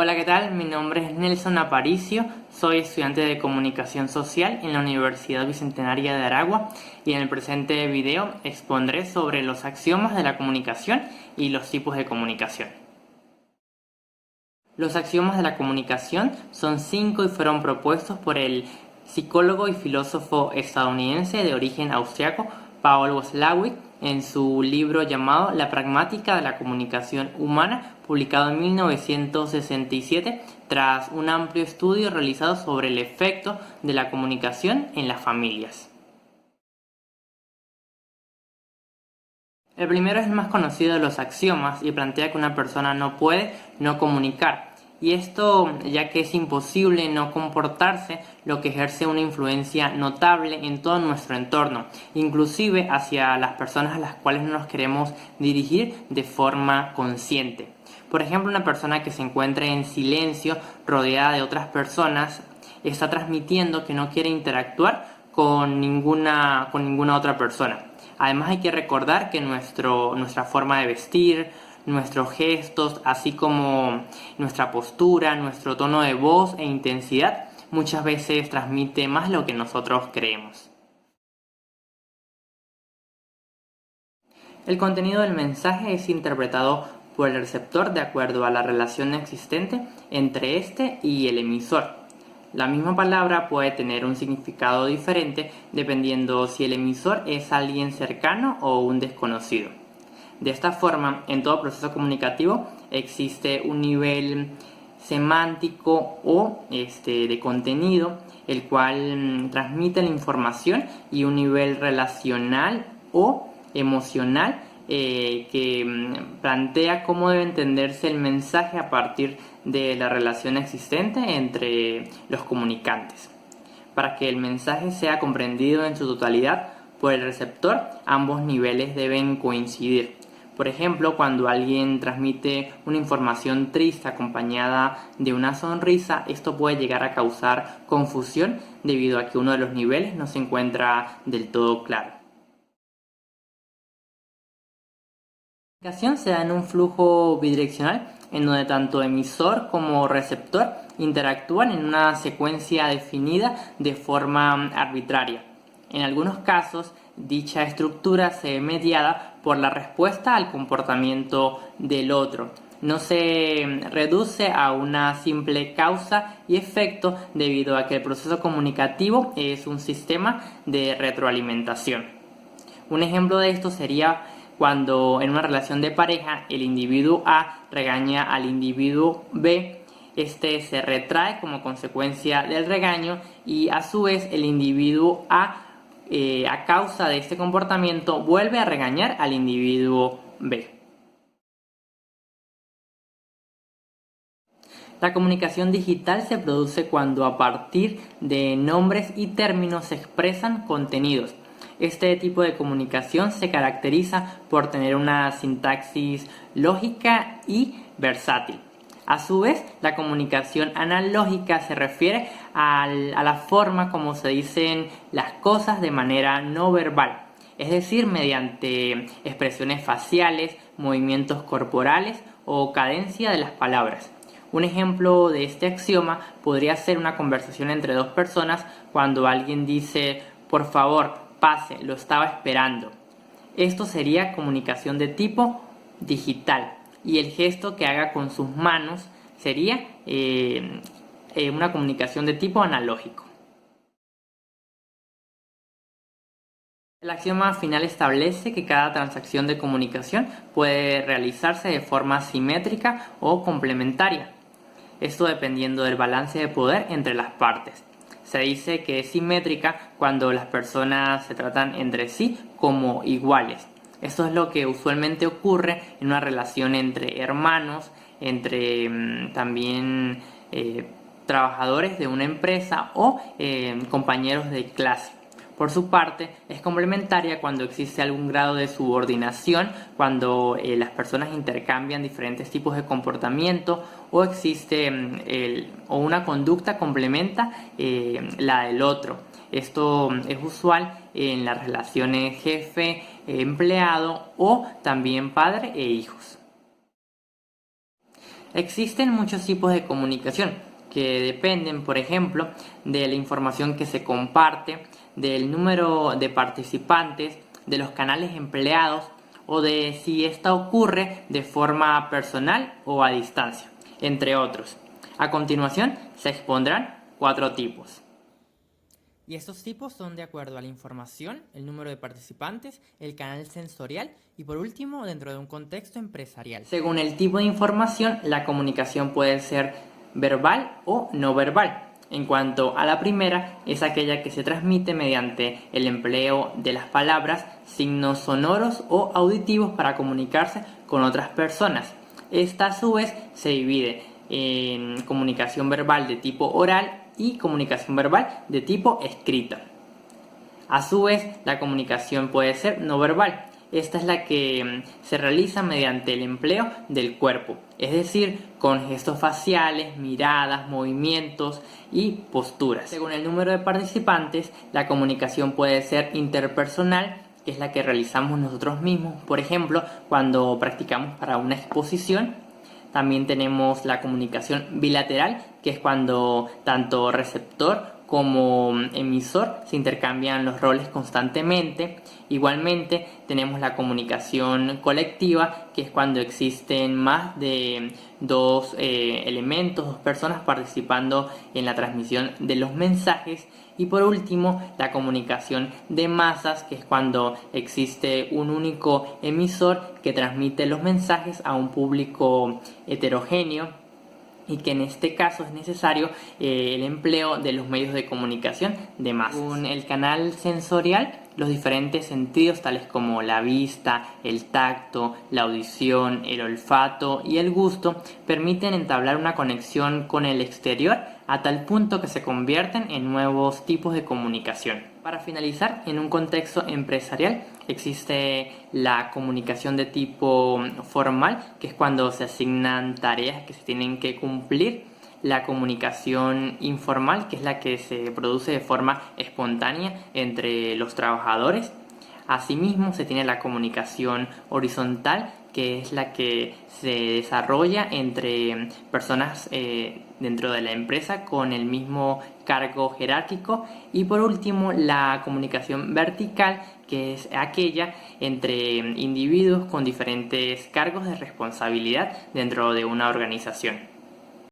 Hola, ¿qué tal? Mi nombre es Nelson Aparicio, soy estudiante de Comunicación Social en la Universidad Bicentenaria de Aragua y en el presente video expondré sobre los axiomas de la comunicación y los tipos de comunicación. Los axiomas de la comunicación son 5 y fueron propuestos por el psicólogo y filósofo estadounidense de origen austriaco Paul Watzlawick en su libro llamado La pragmática de la comunicación humana, publicado en 1967, tras un amplio estudio realizado sobre el efecto de la comunicación en las familias. El primero es el más conocido de los axiomas y plantea que una persona no puede no comunicar. Y esto ya que es imposible no comportarse, lo que ejerce una influencia notable en todo nuestro entorno, inclusive hacia las personas a las cuales no nos queremos dirigir de forma consciente. Por ejemplo, una persona que se encuentre en silencio, rodeada de otras personas, está transmitiendo que no quiere interactuar con ninguna otra persona. Además hay que recordar que nuestra forma de vestir, nuestros gestos, así como nuestra postura, nuestro tono de voz e intensidad, muchas veces transmite más lo que nosotros creemos. El contenido del mensaje es interpretado por el receptor de acuerdo a la relación existente entre este y el emisor. La misma palabra puede tener un significado diferente dependiendo si el emisor es alguien cercano o un desconocido. De esta forma, en todo proceso comunicativo existe un nivel semántico o de contenido, el cual transmite la información, y un nivel relacional o emocional que plantea cómo debe entenderse el mensaje a partir de la relación existente entre los comunicantes. Para que el mensaje sea comprendido en su totalidad por el receptor, ambos niveles deben coincidir. Por ejemplo, cuando alguien transmite una información triste acompañada de una sonrisa, esto puede llegar a causar confusión debido a que uno de los niveles no se encuentra del todo claro. La comunicación se da en un flujo bidireccional en donde tanto emisor como receptor interactúan en una secuencia definida de forma arbitraria. En algunos casos, dicha estructura se ve mediada por la respuesta al comportamiento del otro. No se reduce a una simple causa y efecto debido a que el proceso comunicativo es un sistema de retroalimentación. Un ejemplo de esto sería cuando en una relación de pareja el individuo A regaña al individuo B. Este se retrae como consecuencia del regaño y a su vez el individuo A causa de este comportamiento vuelve a regañar al individuo B. La comunicación digital se produce cuando a partir de nombres y términos se expresan contenidos. Este tipo de comunicación se caracteriza por tener una sintaxis lógica y versátil. A su vez, la comunicación analógica se refiere a la forma como se dicen las cosas de manera no verbal, es decir, mediante expresiones faciales, movimientos corporales o cadencia de las palabras. Un ejemplo de este axioma podría ser una conversación entre dos personas cuando alguien dice: por favor, pase, lo estaba esperando. Esto sería comunicación de tipo digital, y el gesto que haga con sus manos sería una comunicación de tipo analógico. El axioma final establece que cada transacción de comunicación puede realizarse de forma simétrica o complementaria. Esto dependiendo del balance de poder entre las partes. Se dice que es simétrica cuando las personas se tratan entre sí como iguales. Esto es lo que usualmente ocurre en una relación entre hermanos, entre también trabajadores de una empresa o compañeros de clase. Por su parte, es complementaria cuando existe algún grado de subordinación, cuando las personas intercambian diferentes tipos de comportamiento o existe o una conducta complementa la del otro. Esto es usual en las relaciones jefe-empleado o también padre e hijos. Existen muchos tipos de comunicación que dependen, por ejemplo, de la información que se comparte, del número de participantes, de los canales empleados o de si esta ocurre de forma personal o a distancia, entre otros. A continuación se expondrán 4 tipos. Y estos tipos son de acuerdo a la información, el número de participantes, el canal sensorial y por último dentro de un contexto empresarial. Según el tipo de información, la comunicación puede ser verbal o no verbal. En cuanto a la primera, es aquella que se transmite mediante el empleo de las palabras, signos sonoros o auditivos para comunicarse con otras personas. Esta a su vez se divide en comunicación verbal de tipo oral y comunicación verbal de tipo escrita. A su vez, la comunicación puede ser no verbal. Esta es la que se realiza mediante el empleo del cuerpo, es decir, con gestos faciales, miradas, movimientos y posturas. Según el número de participantes, la comunicación puede ser interpersonal, que es la que realizamos nosotros mismos, por ejemplo, cuando practicamos para una exposición. También tenemos la comunicación bilateral, que es cuando tanto receptor como emisor se intercambian los roles constantemente. Igualmente tenemos la comunicación colectiva, que es cuando existen más de dos elementos, dos personas participando en la transmisión de los mensajes. Y por último, la comunicación de masas, que es cuando existe un único emisor que transmite los mensajes a un público heterogéneo y que en este caso es necesario el empleo de los medios de comunicación de masas. Según el canal sensorial, los diferentes sentidos tales como la vista, el tacto, la audición, el olfato y el gusto permiten entablar una conexión con el exterior a tal punto que se convierten en nuevos tipos de comunicación. Para finalizar, en un contexto empresarial existe la comunicación de tipo formal, que es cuando se asignan tareas que se tienen que cumplir. La comunicación informal, que es la que se produce de forma espontánea entre los trabajadores. Asimismo, se tiene la comunicación horizontal, que es la que se desarrolla entre personas dentro de la empresa con el mismo cargo jerárquico. Y por último, la comunicación vertical, que es aquella entre individuos con diferentes cargos de responsabilidad dentro de una organización.